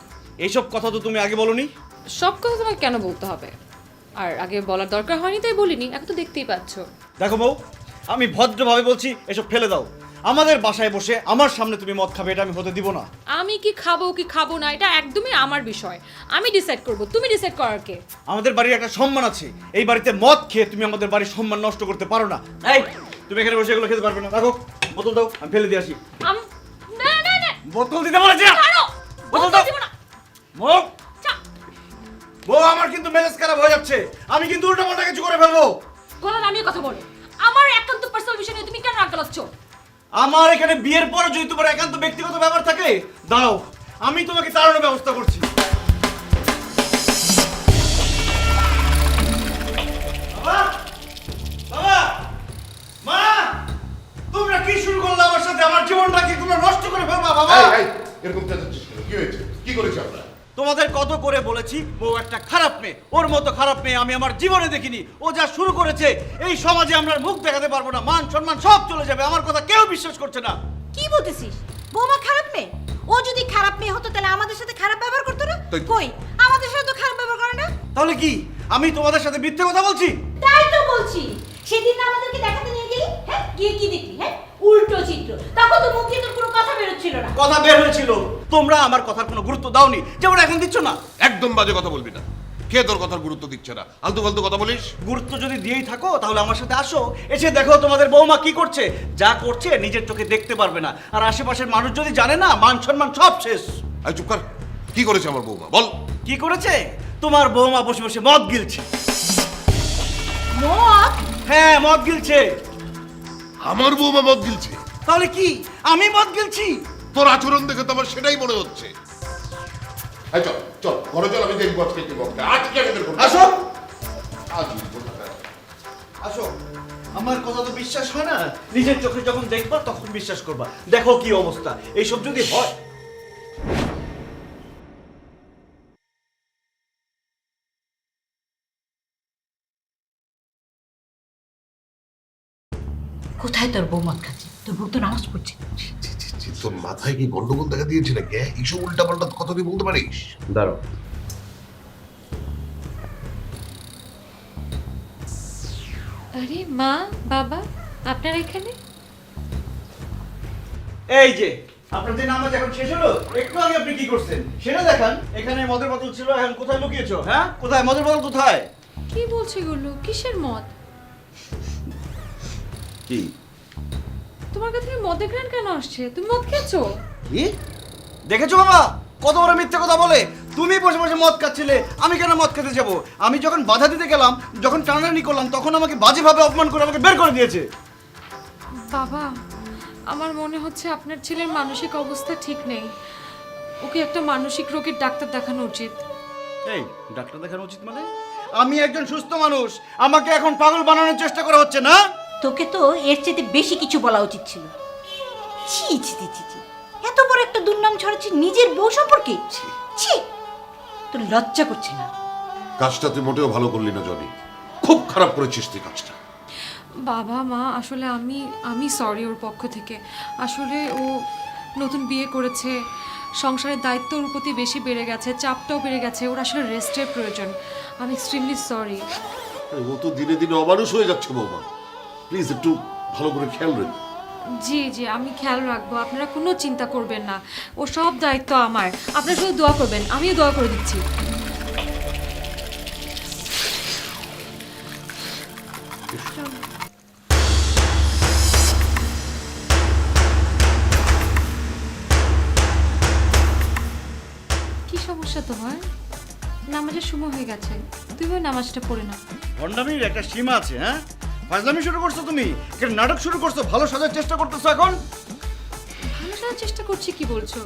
এইসব কথা তো তুমি আগে বলনি। সব কথা তোমাকে কেন বলতে হবে? আর আগে বলার দরকার হয়নি তাই বলিনি, এখন তো দেখতেই পাচ্ছ। দেখো বউ, আমি ভদ্রভাবে বলছি, এসব ফেলে দাও। আমাদের বাসায় বসে আমার সামনে তুমি মদ খাবে, এটা আমি হতে দিব না। আমি কি খাবো না এটা একদমই আমার বিষয়, আমি ডিসাইড করব, তুমি ডিসাইড করার কে? আমাদের বাড়ির একটা সম্মান আছে, এই বাড়িতে মদ খেয়ে তুমি আমাদের বাড়ির সম্মান নষ্ট করতে পারো না। এই, তুমি এখানে বসে এগুলো খেতে পারবে না। রাখো, বোতল দাও, আমি ফেলে দিয়ে আসি। না বোতল দিতে বলেছি না? বোতল দাও। বউ, বউ, আমার কিন্তু মেজাজ খারাপ হয়ে যাচ্ছে, আমি কিন্তু উল্টাপাল্টা কিছু করে ফেলবো। গলা নামিয়ে কথা বলো, আমার একান্ত পার্সোনাল বিষয় নিয়ে তুমি কেন রাগ গলাচ্ছ? আমার এখানে বিয়ের পর যদি তোমার একান্ত ব্যক্তিগত ব্যাপার থাকে, দাঁড়াও, আমি তোমাকে তাড়ানোর ব্যবস্থা করছি। বাবা, বাবা, মা, তোমরা কি শুরু করলে আমার সাথে? আমার জীবনটা কি তোমরা নষ্ট করে ফেলবা? বাবা, এরকম চেঁচাচ্ছিস কেন? কি হয়েছে? কি করেছি আমরা? তোমাদের কত করে বলেছি ও একটা খারাপ মেয়ে, ওর মতো খারাপ মেয়ে আমি আমার জীবনে দেখিনি। ও যা শুরু করেছে, এই সমাজে আমরা মুখ দেখাতে পারবো না, মান সম্মান সব চলে যাবে। আমার কথা কেউ বিশ্বাস করছে না। কি বলতেছিস? বৌমা খারাপ মেয়ে? ও যদি খারাপ মেয়ে হতো তাহলে আমাদের সাথে খারাপ ব্যবহার করতো না? কই, আমাদের সাথে তো খারাপ ব্যবহার করে না। তাহলে কি আমি তোমাদের সাথে মিথ্যে কথা বলছি? তাই তো বলছি, সেদিন আমাদেরকে দেখাতে নিয়ে গেলি, হ্যাঁ, গিয়ে কি দেখলি? হ্যাঁ, উল্টো চিত্র। তখন তো মুখে তোর কোনো কথা বেরোচ্ছিল না। কথা বের হয়েছিল, তোমরা আমার কথার কোনো গুরুত্ব দাওনি, যেমন এখন দিচ্ছ না। একদম বাজে কথা বলবি না। কে তোর কথার গুরুত্ব দিচ্ছে না? আলতু ফালতু কথা বলিস। গুরুত্ব যদি দিয়েই থাকো তাহলে আমার সাথে আসো, এসে দেখো তোমাদের বৌমা কি করছে। যা করছে নিজের চোখে দেখতে পারবে না, আর আশেপাশের মানুষ যদি জানে না, মান সম্মান সব শেষ। আই চুপ কর। কি করেছে আমার বৌমা? বল। কি করেছে? তোমার বৌমা বসে বসে মদ গিলছে। মদ? হ্যাঁ, মদ গিলছে। আমার বৌমা মদ গিলছে? তাহলে কি আমি মদ গিলছি? তোর আচরণ দেখে তো আমার সেটাই মনে হচ্ছে। এই চল চল ঘরে চল, আমি দেখবো আজকে কি মদ খায়। আজকে আমি দেখবো। আসো, আজ আসো। আমার কথা তো বিশ্বাস হয় না, নিজের চোখে যখন দেখবা তখন বিশ্বাস করবা। দেখো কি অবস্থা, এইসব যদি হয়। কোথায় তোর বৌমা খাচ্ছে? তোর বউ তো নামাজ পড়ছে। তোর মাথায় কি গন্ডগোল দেখা দিয়েছে নাকি? এইসব উল্টা পাল্টা কথা তুই বলতে পারিস? দাঁড়াও, আরে মা, বাবা, আপনারা এখানে? এই যে আপনার যে নামাজ এখন শেষ হলো, একটু আগে আপনি কি করছেন সেটা দেখান। এখানে মদের বোতল ছিল, এখন কোথায় লুকিয়েছো? হ্যাঁ, কোথায় মদের বোতল? কোথায়? কি বলছো এগুলো? কিসের মদ? কি তোমার কাছে মদের গ্রান কেন আসছে? তুমি মদ খেয়েছো? কি দেখেছো বাবা, কত বড় মিথ্যে কথা বলে। তুমি বসে বসে মদ খাচ্ছিলে, আমি কেন মদ খেতে যাব? আমি যখন বাধা দিতে গেলাম, যখন টানাটানি করলাম, তখন আমাকে বাজেভাবে অপমান করে আমাকে বের করে দিয়েছে। বাবা, আমার মনে হচ্ছে আপনার ছেলের মানসিক অবস্থা ঠিক নেই, ওকে একটা মানসিক রোগের ডাক্তার দেখানো উচিত। এই, ডাক্তার দেখানো উচিত মানে? আমি একজন সুস্থ মানুষ, আমাকে এখন পাগল বানানোর চেষ্টা করা হচ্ছে না? তোকে তো এর চেয়ে বেশি কিছু বলা উচিত ছিল। ছি ছি ছি ছি ছি, এত বড় একটা দুর্নাম ছড়াচ্ছিস নিজের বউ সম্পর্কে। ছি, তোর লজ্জা করছে না? কাজটা তুই মোটেও ভালো করলি না জনি, খুব খারাপ করেছিস তুই কাজটা। বাবা মা, আসলে আমি সরি ওর পক্ষ থেকে। আসলে ও নতুন বিয়ে করেছে, সংসারের দায়িত্ব ওর প্রতি বেশি বেড়ে গেছে, চাপটাও বেড়ে গেছে, ওর আসলে রেস্টের প্রয়োজন। আমি এক্সট্রিমলি সরি। ও তো দিনে দিনে অমানুষ হয়ে যাচ্ছে বৌমা, প্লিজ একটু ভালো করে খেয়াল রাখবেন। জি জি, আমি খেয়াল রাখবো, আপনারা কোনো চিন্তা করবেন না, ও সব দায়িত্ব আমার। আপনারা শুধু দোয়া করবেন, আমিও দোয়া করে দিচ্ছি। কি সমস্যা তোমার? নামাজের সময় হয়ে গেছে, তুমিও নামাজটা পড়ে না। ভণ্ডামির একটা সীমা আছে, হ্যাঁ? ফাজলামি শুরু করছো তুমি, একটা নাটক শুরু করছো, ভালো সাজার চেষ্টা করতেছো এখন। ভালো সাজার চেষ্টা করছি কি বলছো?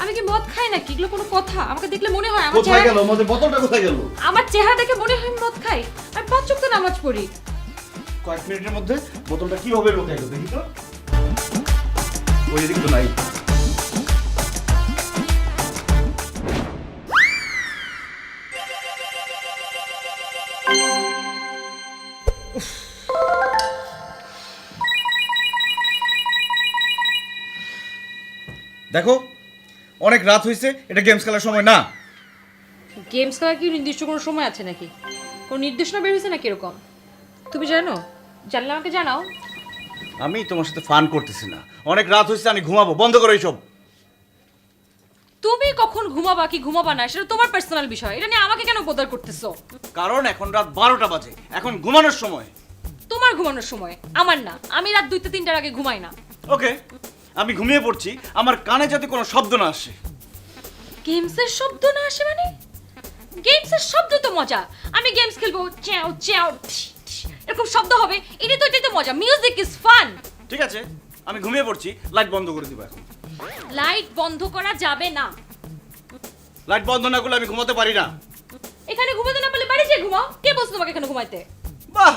আমি কি মদ খাই নাকি? এগুলো কোনো কথা? আমাকে দেখলে মনে হয় আমার কোথায় গেল আমাদের বোতলটা, কোথায় গেল? আমার চেহারা দেখে মনে হয় আমি মদ খাই? আমি 5 ওয়াক্ত নামাজ পড়ি। কয়েক মিনিটের মধ্যে বোতলটা কিভাবে লুকাই গেল দেখি তো। ওই দিকে তো নাই। দেখো, অনেক রাত হয়েছে, এটা গেমস খেলার সময় না। গেমস খেলার কি নির্দিষ্ট কোনো সময় আছে নাকি? কোনো নির্দেশনা বের হয়েছে নাকি এরকম? তুমি জানো? জানলে আমাকে জানাও। আমি তোমার সাথে ফান করতেছি না, অনেক রাত হয়েছে, আমি ঘুমাবো, বন্ধ করো এইসব। তুমি কখন ঘুমাবা কি ঘুমাবা না সেটা তোমার পার্সোনাল বিষয়, এটা নিয়ে আমাকে কেন বদল করতেছো? কারণ এখন রাত 12টা বাজে, এখন ঘুমানোর সময়। তোমার ঘুমানোর সময়, আমার না। আমি রাত 2-3টার আগে ঘুমাই না। ওকে, আমি ঘুমিয়ে পড়ছি, আমার কানে যাতে কোনো শব্দ না আসে। গেমসের শব্দ না আসে মানে? গেমসের শব্দ তো মজা। আমি গেমস খেলবো, চ্যাও চ্যাও এরকম শব্দ হবে, এটাই তো মজা। Music is fun. ঠিক আছে, আমি ঘুমিয়ে পড়ছি, লাইট বন্ধ করে দিব এখন। লাইট বন্ধ করা যাবে না। লাইট বন্ধ না করলে আমি ঘুমাতে পারি না। এখানে ঘুমাতে না পারলে বাড়ি যেয়ে ঘুমাও। কে বলছে তোমাকে এখানে ঘুমাইতে? বাহ,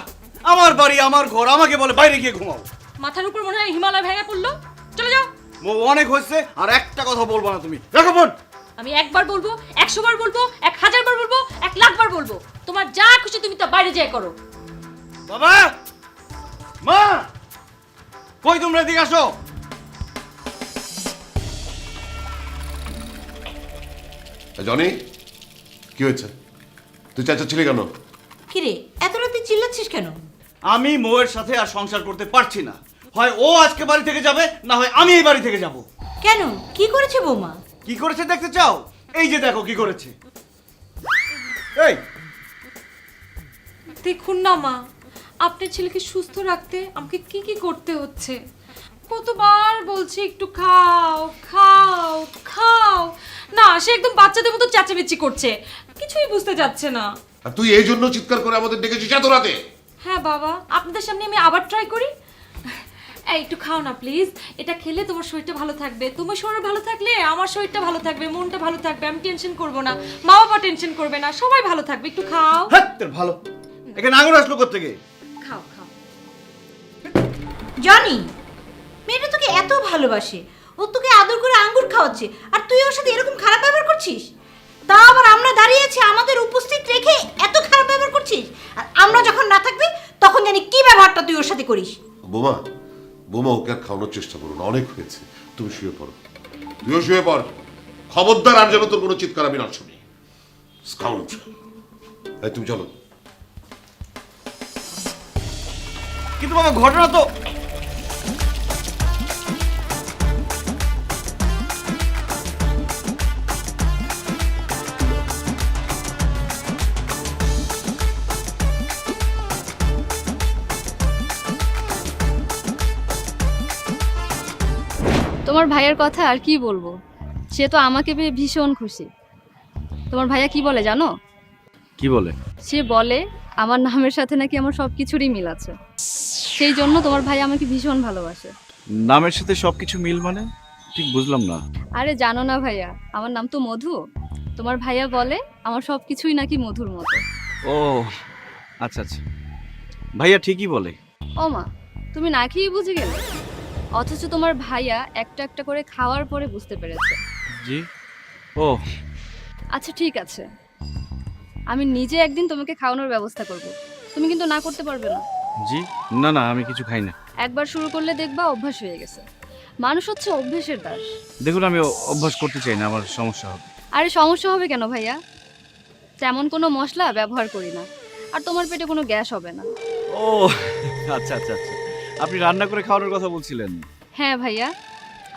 আমার বাড়ি, আমার ঘর, আমাকে বলে বাইরে গিয়ে ঘুমাও। মাথার উপর মনে হয় হিমালয় ভেঙে পড়লো। চলে যাও। অনেক হয়েছে, আর একটা কথা বলবো না তুমি। রাখো ফোন। আমি একবার বলবো, 100 বার বলবো, 1000 বার বলবো, 1,00,000 বার বলবো, তোমার যা খুশি তুমি তা বাইরে যেয়ে করো। বাবা, মা, কই তোমরা? এদিকে আসো। জনি, কি হয়েছে? তুই চেঁচাচ্ছিলি কেন? কিরে এত রাতে চিল্লাচ্ছিস কেন? আমি মৌয়ের সাথে আর সংসার করতে পারছি না। হয় ও আজকে বাড়ি থেকে যাবে, না হয় আমি এই বাড়ি থেকে যাব। কেন, কি করেছে বৌমা? কি করেছে দেখতে চাও? এই যে দেখো কি করেছে। এই দেখুন না মা, আপনার ছেলেকে সুস্থ রাখতে আমাকে কি কি করতে হচ্ছে। কতবার বলছি একটু খাও খাও খাও, না সে একদম বাচ্চাদের মতো চেঁচামেচি করছে, কিছুই বুঝতে যাচ্ছে না। আর তুই এই জন্য চিৎকার করে আমাদের ডেকেছিস এত রাতে? হ্যাঁ বাবা, আপনাদের সামনে আমি আবার ট্রাই করি। এই একটু খাও না প্লিজ, এটা খেলে তোমার শরীরটা ভালো থাকবে, তোমার শরীর ভালো থাকলে আমার শরীরটা ভালো থাকবে, মনটা ভালো থাকবে, আমি টেনশন করব না, মা বাবা টেনশন করবে না, সবাই ভালো থাকবে। একটু খাও। হ্যাঁ, তোর ভালো। এখানে আঙুর আসলো কোত্থেকে? খাও খাও। জনি, মেয়েটা তোকে এত ভালোবাসে, ও তোকে আদর করে আঙ্গুর খাওয়াচ্ছে, আর তুই ওর সাথে এরকম খারাপ ব্যবহার করছিস? তা আবার আমরা দাঁড়িয়ে আছি আমাদের উপস্থিত রেখে এত খারাপ ব্যবহার করছিস, আর আমরা যখন না থাকবি তখন জানি কি ব্যবহারটা তুই ওর সাথে করিস। বোমা, বোমা, ওকে আর খাওয়ানোর চেষ্টা করো না, অনেক হয়েছে। তুমি শুয়ে পড়ো, তুইও শুয়ে পড়। খবরদার আর যেন তোর কোনো চিৎকার আমি না শুনি। স্কাউন্ট, এই তুমি চলো। কিন্তু বাবা, ঘটনা তো তোমার ভাইয়ের কথা আর কি বলবো, সে তো আমাকে পেয়ে ভীষণ খুশি। তোমার ভাইয়া কি বলে জানো? কি বলে? সে বলে আমার নামের সাথে নাকি আমার সব কিছুরই মিল আছে, সেই জন্য তোমার ভাই আমাকে ভীষণ ভালোবাসে। নামের সাথে সবকিছু মিল মানে? ঠিক বুঝলাম না। আরে জানো না ভাইয়া, আমার নাম তো মধু। তোমার ভাইয়া বলে আমার সব কিছুই নাকি মধুর মতো। ও আচ্ছা আচ্ছা, ভাইয়া ঠিকই বলে। ও মা, তুমি না খেয়ে বুঝে গেলে? অথচ তোমার ভাইয়া একটা একটা করে খাওয়ার পরে বুঝতে পেরেছে। জি, ও আচ্ছা ঠিক আছে, আমি নিজে একদিন তোমাকে খাওয়ানোর ব্যবস্থা করব, তুমি কিন্তু না করতে পারবে না। জি, না না, আমি কিছু খাই না। একবার শুরু করলে দেখবা অভ্যাস হয়ে গেছে। মানুষ হচ্ছে অভ্যেসের দাস। দেখুন, আমি অভ্যাস করতে চাই না, আমার সমস্যা হবে। আরে সমস্যা হবে কেন ভাইয়া? তেমন কোনো মশলা ব্যবহার করি না, আর তোমার পেটে কোনো গ্যাস হবে না। ও আচ্ছা আচ্ছা আচ্ছা, আপনি রান্না করে খাওয়ানোর কথা বলছিলেন। হ্যাঁ ভাইয়া,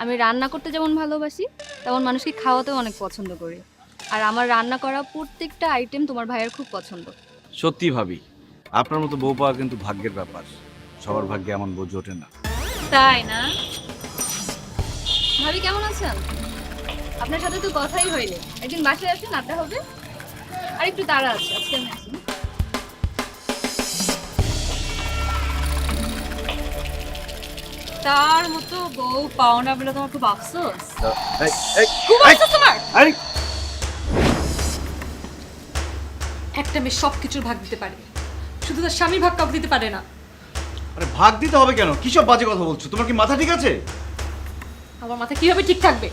আমি রান্না করতে যেমন ভালোবাসি তেমন মানুষকে খাওয়াতেও অনেক পছন্দ করি। আর আমার রান্না করা প্রত্যেকটা আইটেম তোমার ভাইয়ের খুব পছন্দ। সত্যি ভাবি, আপনার মতো বউ পাওয়া কিন্তু ভাগ্যের ব্যাপার। সবার ভাগ্যে এমন বউ জোটে না। তাই না? ভাবি কেমন আছেন? আপনার সাথে তো কথাই হয়নি, একদিন বাসায় আসেন, আড্ডা হবে। আর একটু তাড়া আছে, আজকে আমি আসি। তার মতো বউ পাও না বলে তোমার খুব আফসোস। খুব আফসোস তোমার? একটা মেয়ে সব কিছুর ভাগ দিতে পারে, শুধু তার স্বামী ভাগ কাউকে দিতে পারে না। আরে ভাগ দিতে হবে কেন? কিসব বাজে কথা বলছো? তোমার কি মাথা ঠিক আছে? আমার মাথা কিভাবে ঠিক থাকবে?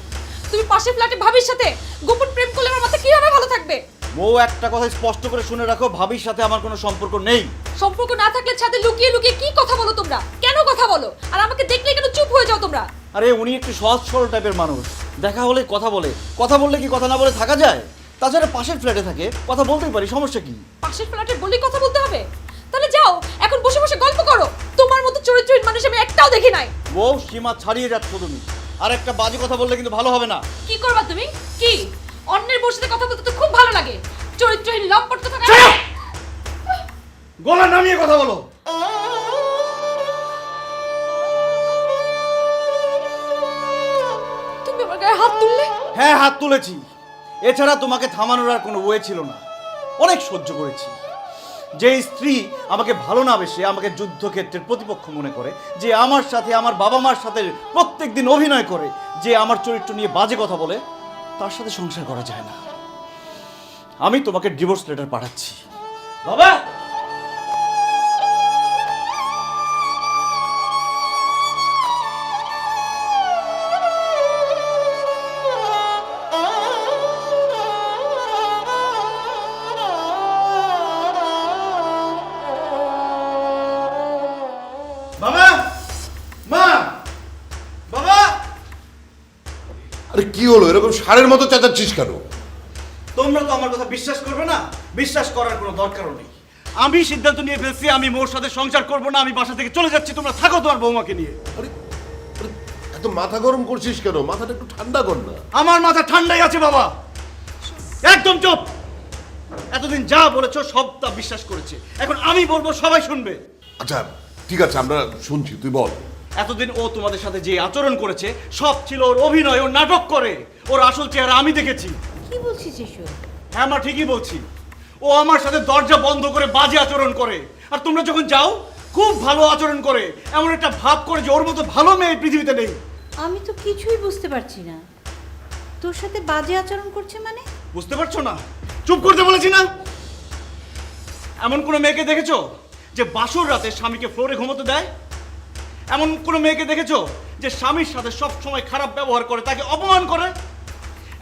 তুমি পাশের ফ্ল্যাটে ভাবির সাথে গোপন প্রেম করলে আমার মাথা কিভাবে ভালো থাকবে? বউ, একটা কথা স্পষ্ট করে শুনে রাখো, ভাবির সাথে আমার কোনো সম্পর্ক নেই। সম্পর্ক না থাকলে ছাদে লুকিয়ে লুকিয়ে কি কথা বলো তোমরা? কেন কথা বলো? আর আমাকে দেখলে কেন চুপ হয়ে যাও তোমরা? আরে উনি একটু সহজ সরল টাইপের মানুষ, দেখা হলে কথা বলে। কথা বললে কি কথা না বলে থাকা যায়? তাছাড়া পাশের ফ্ল্যাটে থাকে, কথা বলতেই পারি, সমস্যা কি? পাশের ফ্ল্যাটে বলি কথা বলতে হবে? তাহলে যাও এখন বসে বসে গল্প করো। তোমার মতো চরিত্রহীন মানুষ আমি একটাও দেখি নাই। বউ, সীমা ছাড়িয়ে যাচ্ছ তুমি। আর একটা বাজে কথা বললে কিন্তু ভালো হবে না। কি করবা তুমি? কি অন্যের বউর সাথে কথা বলতে তো খুব ভালো লাগে। চরিত্রহীন লম্পট তো থাকে। গলা নামিয়ে কথা বলো। তুমি আমার গায়ে হাত তুললে। হ্যাঁ, হাত তুলেছি। এছাড়া তোমাকে থামানোর আর কোনো ওয়ে ছিল না। অনেক সহ্য করেছি। যে স্ত্রী আমাকে ভালো না বেসে আমাকে যুদ্ধক্ষেত্রের প্রতিপক্ষ মনে করে, যে আমার সাথে আমার বাবা মার সাথে প্রত্যেকদিন অভিনয় করে, যে আমার চরিত্র নিয়ে বাজে কথা বলে, তার সাথে সংসার করা যায় না। আমি তোমাকে ডিভোর্স লেটার পাঠাচ্ছি। বাবা, বাবা, মা, বাবা। আরে কি হলো, এরকম ষাঁড়ের মতো চেঁচাচ্ছিস কেন? তোমরা তো আমার কথা বিশ্বাস করবে না। বিশ্বাস করার কোনো দরকারও নেই। আমি সিদ্ধান্ত নিয়ে ফেলছি, আমি মোর সাথে সংসার করব না। আমি বাসা থেকে চলে যাচ্ছি। তোমরা থাকো তোমার বৌমাকে নিয়ে। আরে আরে, এত মাথা গরম করছিস কেন? মাথাটা একটু ঠান্ডা কর না। আমার মাথা ঠান্ডাই আছে বাবা। একদম চুপ। এতদিন যা বলেছো সব তা বিশ্বাস করেছে। এখন আমি বলবো, সবাই শুনবে। আচ্ছা ঠিক আছে, আমরা শুনছি, তুই বল। এতদিন ও তোমাদের সাথে যে আচরণ করেছে সব ছিল ওর অভিনয়। ও নাটক করে। ওর আসল চেহারা আমি দেখেছি। কি বলছিস এসব? হ্যাঁ মা, ঠিকই বলছি। ও আমার সাথে দরজা বন্ধ করে বাজে আচরণ করে। আর তোমরা যখন যাও খুব ভালো আচরণ করে, এমন একটা ভাব করে যে ওর মতো ভালো মেয়ে পৃথিবীতে নেই। আমি তো কিছুই বুঝতে পারছি না, তোর সাথে বাজে আচরণ করছে মানে? বুঝতে পারছো না? চুপ করতে বলেছি না? এমন কোনো মেয়েকে দেখেছো যে বাসর রাতে স্বামীকে ফ্লোরে ঘুমোতে দেয়? এমন কোনো মেয়েকে দেখেছো যে স্বামীর সাথে সব সময় খারাপ ব্যবহার করে, তাকে অপমান করে?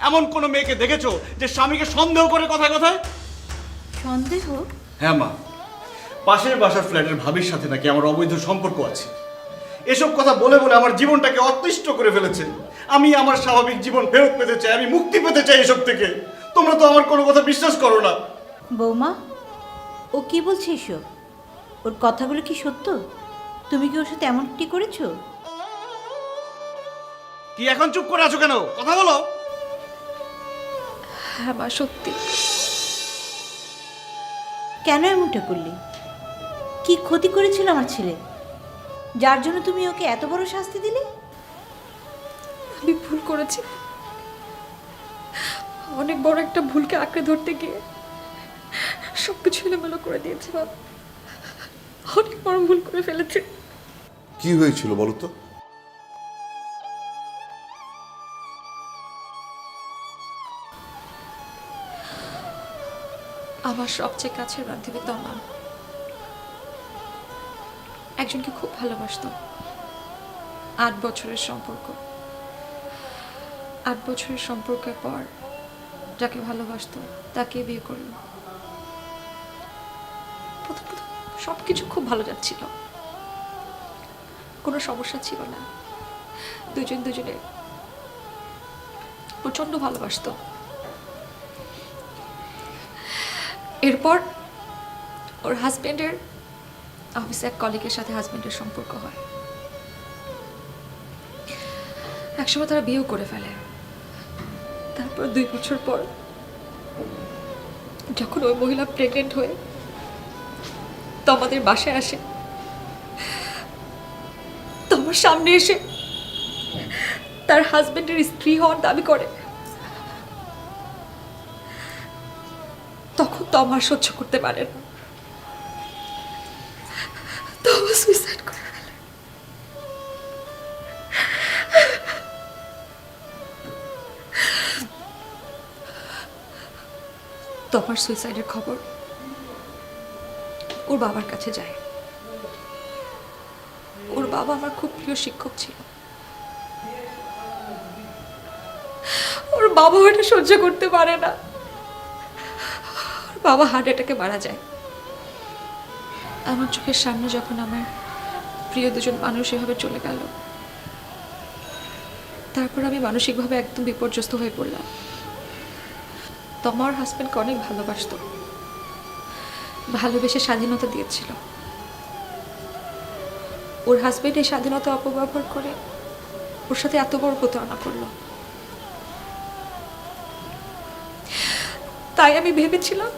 এমন কোনো মেয়েকে দেখেছো যে স্বামীকে সন্দেহ করে কথায় কথায়? সন্দেহ? হ্যাঁ মা, পাশের বাসার ফ্ল্যাটের ভাবির সাথে নাকি আমার অবৈধ সম্পর্ক আছে। এসব কথা বলে বলে আমার জীবনটাকে অতিষ্ঠ করে ফেলেছে। আমি আমার স্বাভাবিক জীবন ফেরত পেতে চাই, আমি মুক্তি পেতে চাই এসব থেকে। তোমরা তো আমার কোনো কথা বিশ্বাস করো না। বৌমা, ও কি বলছে এসব? ওর কথাগুলো কি সত্য? তুমি কি ওর সাথে এমনটি করেছো? কি এখন চুপ করে আছো কেন? কথা বলো। হ্যাঁ মা, সত্যি। কেন এমনটা করলি? কি ক্ষতি করেছিল আমার ছেলে, যার জন্য তুমি ওকে এত বড় শাস্তি দিলে? আমি ভুল করেছি, অনেক বড় একটা ভুলকে আঁকড়ে ধরতে গিয়ে সবকিছু এলোমেলো করে দিয়েছি বাবা। অনেক বড় ভুল করে ফেলেছি। কি হয়েছিল বলো তো? আমার সবচেয়ে কাছের বান্ধবী তমা একজনকে খুব ভালোবাসত। 8 বছরের সম্পর্ক। 8 বছরের সম্পর্কের পর যাকে ভালোবাসতো তাকে বিয়ে করলো। প্রথম প্রথম সবকিছু খুব ভালো যাচ্ছিল, কোনো সমস্যা ছিল না। দুজন দুজনে প্রচন্ড ভালোবাসতো। এরপর ওর হাজবেন্ডের অফিসে এক কলিগের সাথে হাজবেন্ডের সম্পর্ক হয়। একসময় তারা বিয়েও করে ফেলে। তারপর 2 বছর পর যখন ওই মহিলা প্রেগনেন্ট হয়ে তো আমাদের বাসায় আসে, তো আমার সামনে এসে তার হাজবেন্ডের স্ত্রী হওয়ার দাবি করে, তখন তো আমার সহ্য করতে পারে না, তো আমার সুইসাইড করে ফেলে। তো আমার সুইসাইডের খবর ওর বাবার কাছে যায়। ওর বাবা আমার খুব প্রিয় শিক্ষক ছিল। ওর বাবা এটা সহ্য করতে পারে না। ওর বাবা হার্ট অ্যাটাকে মারা যায়। আমার চোখের সামনে যখন আমার প্রিয় দুজন মানুষ এভাবে চলে গেল, তারপর আমি মানসিকভাবে একদম বিপর্যস্ত হয়ে পড়লাম। তো আমার হাজব্যান্ডকে অনেক ভালোবাসতো, ভালোবেসে স্বাধীনতা দিয়েছিল। ওর হাজব্যান্ড এই স্বাধীনতা অপব্যবহার করে ওর সাথে এত বড় প্রতারণা করলো। তাই আমি ভেবেছিলাম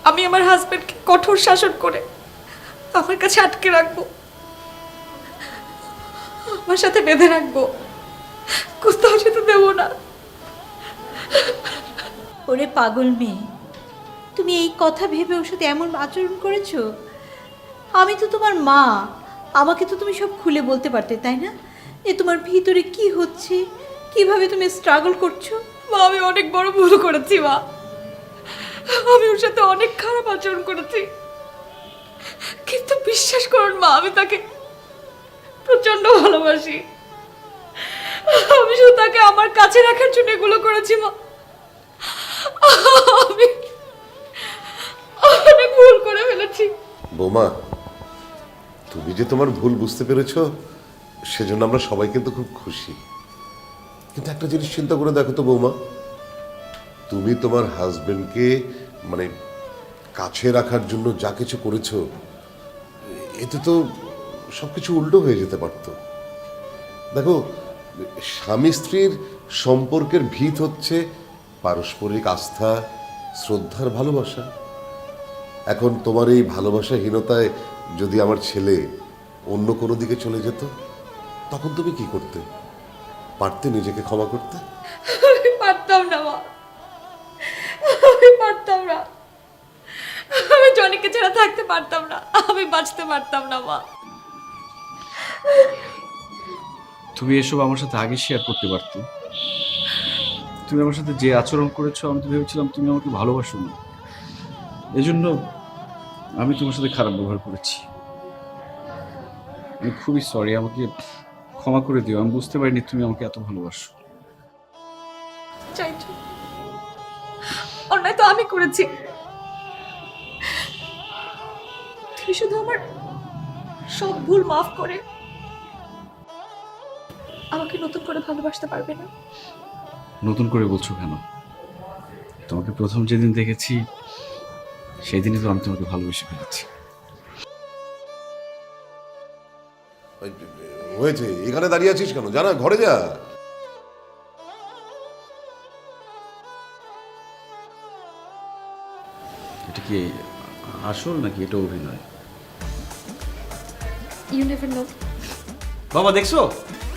আমি আমার হাজব্যান্ডকে কঠোর শাসন করে আমার কাছে আটকে রাখবো, আমার সাথে বেঁধে রাখবো, কোথাও যেতে দেবো না। ওরে পাগল মেয়ে, তুমি এই কথা ভেবে ওর সাথে এমন আচরণ করেছো? আমি তো তোমার মা, আমাকে তো তুমি সব খুলে বলতে পারতে, তাই না? যে তোমার ভিতরে কি হচ্ছে, কিভাবে তুমি স্ট্রাগল করছো। মা, আমি অনেক বড় ভুল করেছি মা। আমি ওর সাথে অনেক খারাপ আচরণ করেছি, কিন্তু বিশ্বাস করুন মা, আমি তাকে প্রচন্ড ভালোবাসি। আমি শুধু তাকে আমার কাছে রাখার জন্য এগুলো করেছি মা। আমি অনেক ভুল করে ফেলেছি। বৌমা, তুমি যে তোমার ভুল বুঝতে পেরেছো সেজন্য আমরা সবাই কিন্তু খুব খুশি। কিন্তু একটা জিনিস চিন্তা করে দেখো তো বৌমা, তুমি তোমার হাজবেন্ডকে মানে কাছে রাখার জন্য যা কিছু করেছো, এতে তো সবকিছু উল্টো হয়ে যেতে পারতো। দেখো, স্বামী স্ত্রীর সম্পর্কের ভিত হচ্ছে পারস্পরিক আস্থা, শ্রদ্ধার ভালোবাসা। এখন তোমার এই ভালোবাসাহীনতায় যদি আমার ছেলে অন্য কোনো দিকে চলে যেত, তখন তুমি কি করতে পারতে? নিজেকে ক্ষমা করতে? আমি পারতাম না মা, আমি পারতাম না। আমি জনিকে ছাড়া থাকতে পারতাম না, আমি বাঁচতে পারতাম না মা। তুমি এসব আমার সাথে আগে শেয়ার করতে পারতে। তুমি আমার সাথে যে আচরণ করেছো, আমি তো ভেবেছিলাম তুমি আমাকে ভালোবাসো না, এজন্য আমি তোমার সাথে খারাপ ব্যবহার করেছি। আমি খুবই সরি, আমাকে ক্ষমা করে দিও। আমি বুঝতে পারিনি তুমি আমাকে এত ভালোবাসো। চাইছো অন্যায় তো আমি করেছি, তুমি শুধু আমার সব ভুল মাফ করে আমাকে নতুন করে ভালোবাসতে পারবে না? নতুন করে বলছো কেন? তোমাকে প্রথম যেদিন দেখেছি সেই দিনই তো আমি তোমাকে ভালোবেসে ফেলেছি। হয়েছে, এখানে দাঁড়িয়ে আছিস কেন? জানা, ঘরে যা। এটা কি আসল নাকি এটা অভিনয়? You never know. বাবা দেখছো?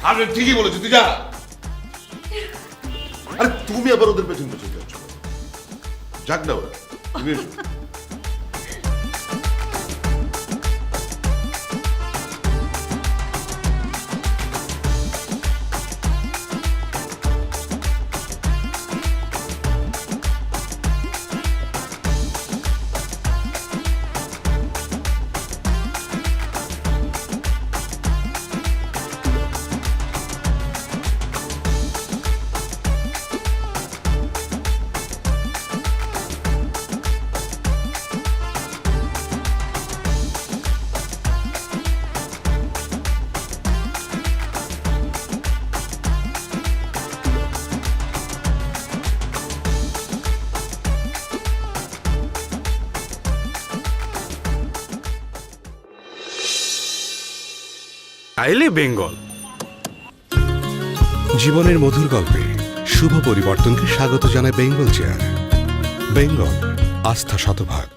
আরে ঠিকই বলেছো, তুই যা। আরে তুমি আবার ওদের পেছন পেছন যাচ্ছ। যাক না ওরা, তুমি এসো। আইলে বেঙ্গল। জীবনের মধুর গল্পে শুভ পরিবর্তনকে স্বাগত জানায় বেঙ্গল চেয়ার। বেঙ্গল, আস্থা শতভাগ।